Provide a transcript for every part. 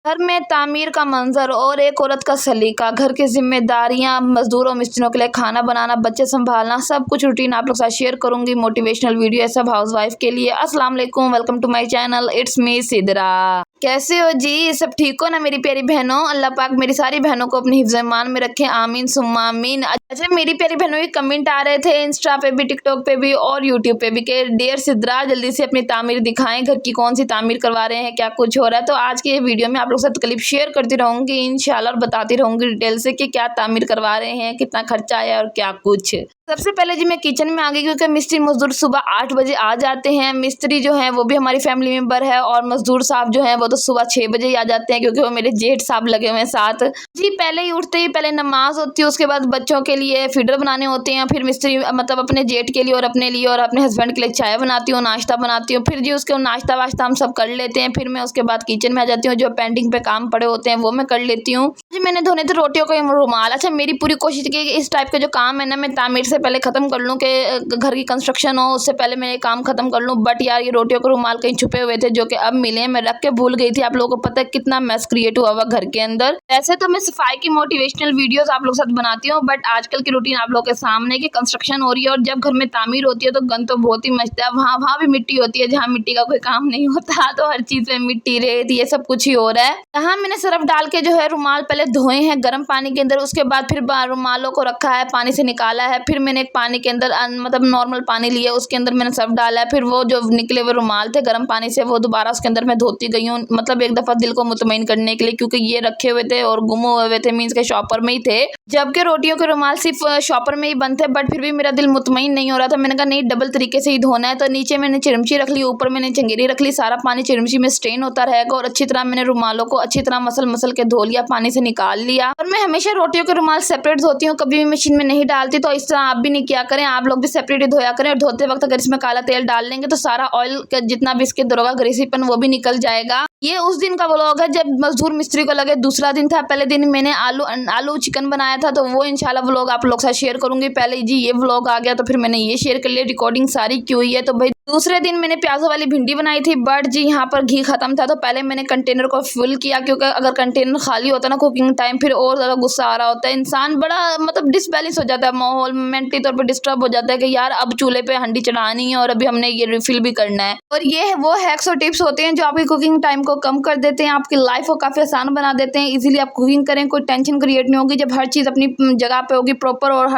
घर में तामीर का मंजर और एक औरत का सलीका, घर की जिम्मेदारियां, मजदूरों मिस्त्रियों के लिए खाना बनाना, बच्चे संभालना, सब कुछ रूटीन आप लोग साथ शेयर करूंगी। मोटिवेशनल वीडियो है सब हाउस वाइफ के लिए। अस्सलाम वालेकुम, welcome to my channel, it's me Sidra. कैसे हो जी? सब ठीक हो ना मेरी प्यारी बहनों? अल्लाह पाक मेरी सारी बहनों को अपनी हिफ्ज़-ए-ईमान में रखे, आमीन सुम्मा आमीन। अच्छा, मेरी प्यारी बहनों के कमेंट आ रहे थे इंस्टा पे भी, टिकटॉक पे भी और यूट्यूब पे भी कि डियर सिद्रा जल्दी से अपनी तामीर दिखाएं, घर की कौन सी तामीर करवा रहे हैं, क्या कुछ हो रहा है। तो आज के वीडियो में आप लोग साथ क्लिप शेयर करती रहूंगी इंशाल्लाह और बताती रहूंगी डिटेल से कि क्या तामीर करवा रहे हैं, कितना खर्चा आया और क्या कुछ। सबसे पहले जी मैं किचन में आ गई क्योंकि मिस्त्री मजदूर सुबह 8 बजे आ जाते हैं। मिस्त्री जो है वो भी हमारी फैमिली मेंबर है और मजदूर साहब जो है वो तो सुबह 6 बजे ही आ जाते हैं क्योंकि वो मेरे जेठ साहब लगे हुए हैं साथ जी। पहले ही उठते ही पहले नमाज होती है, उसके बाद बच्चों के लिए फीडर बनाने होते हैं, फिर मिस्त्री मतलब अपने जेठ के लिए और अपने लिए और अपने हस्बैंड के लिए चाय बनाती हूँ, नाश्ता बनाती हूँ। फिर जी उसके नाश्ता वाश्ता हम सब कर लेते हैं। फिर मैं उसके बाद किचन में आ जाती हूँ, जो पेंडिंग पे काम पड़े होते हैं वो मैं कर लेती हूँ जी। मैंने धोने थे रोटियों का रुमाल। अच्छा, मेरी पूरी कोशिश की इस टाइप के जो काम है ना मैं तामीर से पहले खत्म कर लूँ कि घर की कंस्ट्रक्शन हो उससे पहले मैं ये काम खत्म कर लूँ। बट यार ये रोटियों के रुमाल कहीं छुपे हुए थे जो कि अब मिले हैं, मैं रख के भूल गई थी। आप लोगों को पता है कितना मेस क्रिएट हुआ घर के अंदर। वैसे तो मैं सफाई की मोटिवेशनल वीडियोस आप लोग साथ बनाती हूँ, बट आजकल की रूटीन आप लोग के सामने की कंस्ट्रक्शन हो रही है और जब घर में तामीर होती है तो गंद तो बहुत ही मचता है। वहाँ भी मिट्टी होती है जहाँ मिट्टी का कोई काम नहीं होता, तो हर चीज में मिट्टी रेत ये सब कुछ ही हो रहा है। यहाँ मैंने सरफ डाल के जो है रुमाल पहले धोए हैं गर्म पानी के अंदर, उसके बाद फिर रुमालों को रखा है, पानी से निकाला है। फिर मैंने एक पानी के अंदर मतलब नॉर्मल पानी लिया, उसके अंदर मैंने सर्फ डाला है। फिर वो जो निकले हुए रुमाल थे गर्म पानी से वो दोबारा उसके अंदर मैं धोती गई हूँ, मतलब एक दफा दिल को मुतमईन करने के लिए, क्योंकि ये रखे हुए थे और गुम हुए थे, मीन्स के शॉपर में ही थे, जबकि रोटियों के रुमाल सिर्फ शॉपर में ही बंद थे। बट फिर भी मेरा दिल मुतमईन नहीं हो रहा था। मैंने कहा नहीं, डबल तरीके से ही धोना है। तो नीचे मैंने चिरमची रख ली, ऊपर मैंने चंगेरी रख ली, सारा पानी चिरमची में स्ट्रेन होता रहेगा और अच्छी तरह मैंने रुमालों को अच्छी तरह मसल के धो लिया, पानी से निकाल लिया। और मैं हमेशा रोटियों के रुमाल सेपरेट धोती हूँ, कभी भी मशीन में नहीं डालती। तो इस तरह आप भी नहीं किया करें, आप लोग भी सेपरेट ही धोया करें। और धोते वक्त अगर इसमें काला तेल डाल लेंगे तो सारा ऑयल का जितना भी इसके अंदर होगा ग्रीसीपन वो भी निकल जाएगा। ये उस दिन का व्लॉग है जब मजदूर मिस्त्री को लगे दूसरा दिन था। पहले दिन मैंने आलू चिकन बनाया था, तो वो इंशाल्लाह व्लॉग आप लोग साथ शेयर करूंगी। पहले जी ये व्लॉग आ गया तो फिर मैंने ये शेयर कर लिया, रिकॉर्डिंग सारी की हुई है। तो भाई दूसरे दिन मैंने प्याजों वाली भिंडी बनाई थी, बट जी यहाँ पर घी खत्म था तो पहले मैंने कंटेनर को फुल किया, क्योंकि अगर कंटेनर खाली होता ना कुकिंग टाइम फिर और ज़्यादा गुस्सा आ रहा होता है, इंसान बड़ा मतलब डिसबैलेंस हो जाता है, माहौल मेंटली तौर पर डिस्टर्ब हो जाता है कि यार अब चूल्हे पे हंडी चढ़ानी है और अभी हमने ये रिफिल भी करना है। और ये वो हैक्स और टिप्स होते हैं जो आपकी कुकिंग टाइम को कम कर देते हैं, आपकी लाइफ को काफ़ी आसान बना देते हैं। इजीली आप कुकिंग करें, कोई टेंशन क्रिएट नहीं होगी जब हर चीज़ अपनी जगह पे होगी प्रॉपर और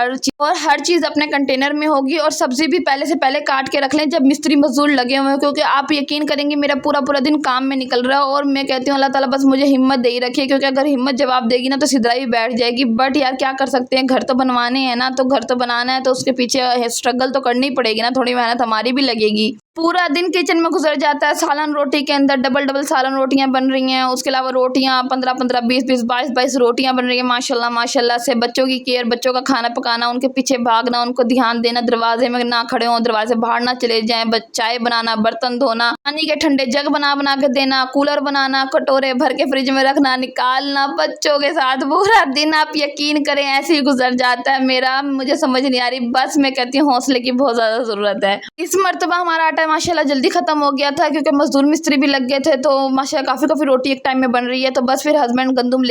हर चीज़ अपने कंटेनर में होगी। और सब्जी भी पहले से पहले काट के रख लें जब मिस्त्री मजदूर लगे हुए हैं, क्योंकि आप यकीन करेंगे मेरा पूरा दिन काम में निकल रहा है। और मैं कहती हूँ अल्लाह ताला बस मुझे हिम्मत दे ही रखिए, क्योंकि अगर हिम्मत जवाब देगी ना तो सिद्रा भी बैठ जाएगी। बट यार क्या कर सकते हैं, घर तो बनवाने हैं ना, तो घर तो बनाना है तो उसके पीछे स्ट्रगल तो करनी पड़ेगी ना, थोड़ी मेहनत हमारी भी लगेगी। पूरा दिन किचन में गुजर जाता है, सालन रोटी के अंदर डबल सालन रोटियां बन रही हैं, उसके अलावा रोटियां 15 20 22 रोटियां बन रही हैं माशाल्लाह से। बच्चों की केयर, बच्चों का खाना पकाना, उनके पीछे भागना, उनको ध्यान देना, दरवाजे में ना खड़े हों, दरवाजे बाहर ना चले जाएं, चाय बनाना, बर्तन धोना, पानी के ठंडे जग बना के देना, कूलर बनाना, कटोरे भर के फ्रिज में रखना, निकालना, बच्चों के साथ पूरा दिन आप यकीन करें ऐसे ही गुजर जाता है मेरा। मुझे समझ नहीं आ रही, बस मैं कहती हूँ हौसले की बहुत ज्यादा जरूरत है। इस मरतबा हमारा आटा माशाल्लाह जल्दी खत्म हो गया था क्योंकि मजदूर मिस्त्री भी लग गए थे, तो माशाल्लाह काफ़ी रोटी एक टाइम में बन रही है। तो बस फिर हस्बैंड गंदुम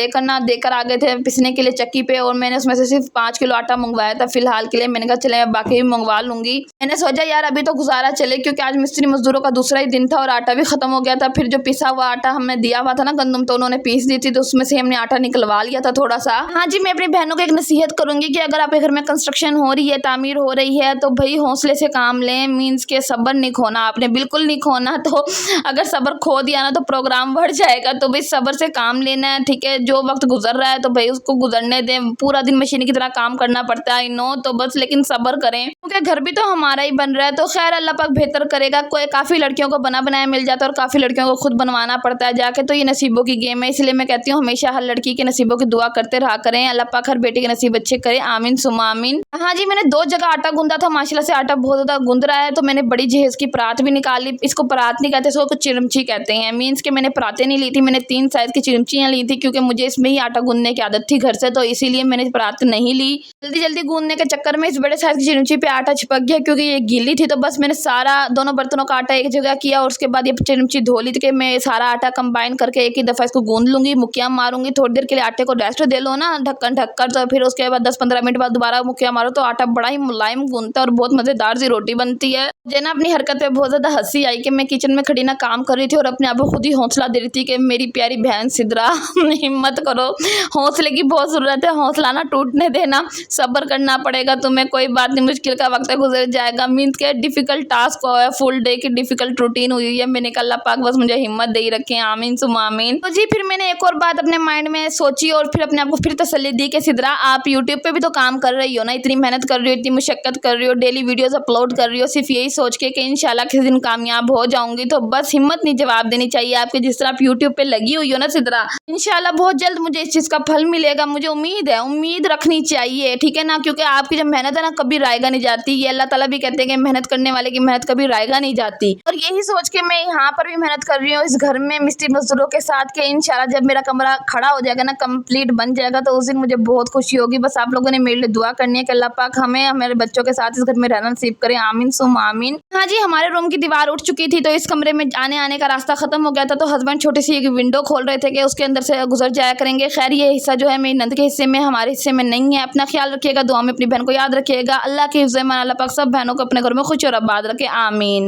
देकर आ गए थे पिसने के लिए चक्की पे, और मैंने उसमें से सिर्फ 5 किलो आटा मंगवाया था फिलहाल के लिए। मैंने कहा चले बाकी भी मंगवा लूंगी। मैंने सोचा यार अभी तो गुजारा चले, क्योंकि आज मिस्त्री मजदूरों का दूसरा ही दिन था और आटा भी खत्म हो गया था। फिर जो पिसा हुआ आटा हमने दिया हुआ था ना गंदुम, तो उन्होंने पीस दी थी, तो उसमें से हमने आटा निकलवा लिया था थोड़ा सा। हाँ जी, मैं अपनी बहनों को एक नसीहत करूंगी कि अगर आपके घर में कंस्ट्रक्शन हो रही है, तामीर हो रही है, तो भाई हौसले से काम लें, मीन्स के सब्र नहीं खोना, आपने बिल्कुल नहीं खोना। तो अगर सब्र खो दिया ना तो प्रोग्राम बढ़ जाएगा। तो भाई सब्र से काम लेना है, ठीक है। जो वक्त गुजर रहा है तो भाई उसको गुजरने दें, पूरा दिन मशीन की तरह काम करना पड़ता है, आई नो, तो बस लेकिन सब्र करें, क्योंकि घर भी तो हमारा ही बन रहा है। तो खैर अल्लाह पाक बेहतर करेगा। कोई काफ़ी लड़कियों को बना बनाया मिल जाता है और काफ़ी लड़कियों को खुद बनवाना पड़ता है जाके, तो ये नसीबों की गेम है। इसलिए मैं कहती हूँ हमेशा हर लड़की के नसीबों की दुआ करते रहा करें, अल्लाह पाक हर बेटी के नसीब अच्छे करे, आमीन सुम्मा आमीन। हाँ जी, मैंने 2 जगह आटा गूंदा था, माशाल्लाह से आटा बहुत ज़्यादा गूंद रहा है। तो मैंने बड़ी जहेज़ की परात भी निकाल ली। इसको परात नहीं कहते, इसको कुछ चिरमची कहते हैं। मीन्स के मैंने परातें नहीं ली थी, मैंने 3 साइज़ की चिरमचियाँ ली थी क्योंकि मुझे इसमें ही आटा गूंदने की आदत थी घर से, तो इसीलिए मैंने परात नहीं ली। जल्दी गूंदने के चक्कर में इस बड़े साइज़ की चिरमची पे आटा चिपक गया क्योंकि ये गीली थी, तो बस मैंने सारा दोनों बर्तनों का आटा एक जगह किया और उसके बाद ये चिरमची धो ली थी कि मैं सारा आटा कंबाइन करके एक ही दफ़ा इसको गूंद लूँगी, मुक्कियाँ मारूँगी। थोड़ी देर के लिए आटे को रेस्ट दे लो ना ढक्कन ढककर, तो फिर उसके बाद 10-15 मिनट बाद दोबारा मुक्कियाँ मारो तो आटा बड़ा ही मुलायम गूंदता है और बहुत मज़ेदार सी रोटी बनती है। मुझे ना अपनी हरकत पे बहुत ज़्यादा हंसी आई कि मैं किचन में खड़ी ना काम कर रही थी और अपने आप को खुद ही हौसला दे रही थी कि मेरी प्यारी बहन सिद्रा हिम्मत करो, हौसले की बहुत ज़रूरत है, हौसला ना टूटने देना, सब्र करना पड़ेगा तुम्हें, कोई बात नहीं, मुश्किल का वक्त गुजर जाएगा। मीन्स के डिफ़िकल्ट टास्क हुआ है, फुल डे की डिफ़िकल्ट रूटीन हुई है, मैंने कहा अल्लाह पाक बस मुझे हिम्मत दे ही रखे, आमीन सुम्मा आमीन। तो जी फिर मैंने एक और बात अपने माइंड में सोची और फिर अपने आप को फिर तसल्ली दी कि सिद्रा आप यूट्यूब पे भी तो काम कर रही हो ना, इतनी मेहनत कर रही हो, इतनी मुशक्कत कर रही हो, डेली वीडियोस अपलोड कर रही हो, सिर्फ यही सोच के कि इंशाल्लाह किसी दिन कामयाब हो जाऊंगी, तो बस हिम्मत नहीं जवाब देनी चाहिए आपके, जिस तरह आप यूट्यूब पे लगी हुई हो ना सिद्रा, इंशाल्लाह बहुत जल्द मुझे इस चीज़ का फल मिलेगा, मुझे उम्मीद है, उम्मीद रखनी चाहिए, ठीक है ना, क्योंकि आपकी जब मेहनत है ना कभी रायगा नहीं जाती। ये अल्लाह ताला भी कहते हैं कि मेहनत करने वाले की मेहनत कभी रायगा नहीं जाती। और यही सोच के मैं यहाँ पर भी मेहनत कर रही हूँ इस घर में मिस्त्री मजदूरों के साथ कि इंशाल्लाह जब मेरा कमरा खड़ा हो जाएगा ना, कंप्लीट बन जाएगा, तो उस दिन मुझे बहुत खुशी होगी। बस आप लोगों ने मेरे लिए दुआ करनी है कि अल्लाह पाक हमें हमारे बच्चों के साथ इस घर में रहना नसीब करें, आमीन सुम आमीन। हाँ जी, हमारे रूम की दीवार उठ चुकी थी तो इस कमरे में आने का रास्ता खत्म हो गया था, तो हस्बैंड छोटी सी एक विंडो खोल रहे थे कि उसके अंदर से गुजर जाया करेंगे। खैर ये हिस्सा जो है मेरी नंद के हिस्से में, हमारे हिस्से में नहीं है। अपना ख्याल रखिएगा, दुआ में अपनी बहन को याद रखिएगा। अल्लाह के हिफ्ज़-ए-मान, अल्लाह पाक सब बहनों को अपने घर में खुश और आबाद रखे, आमीन।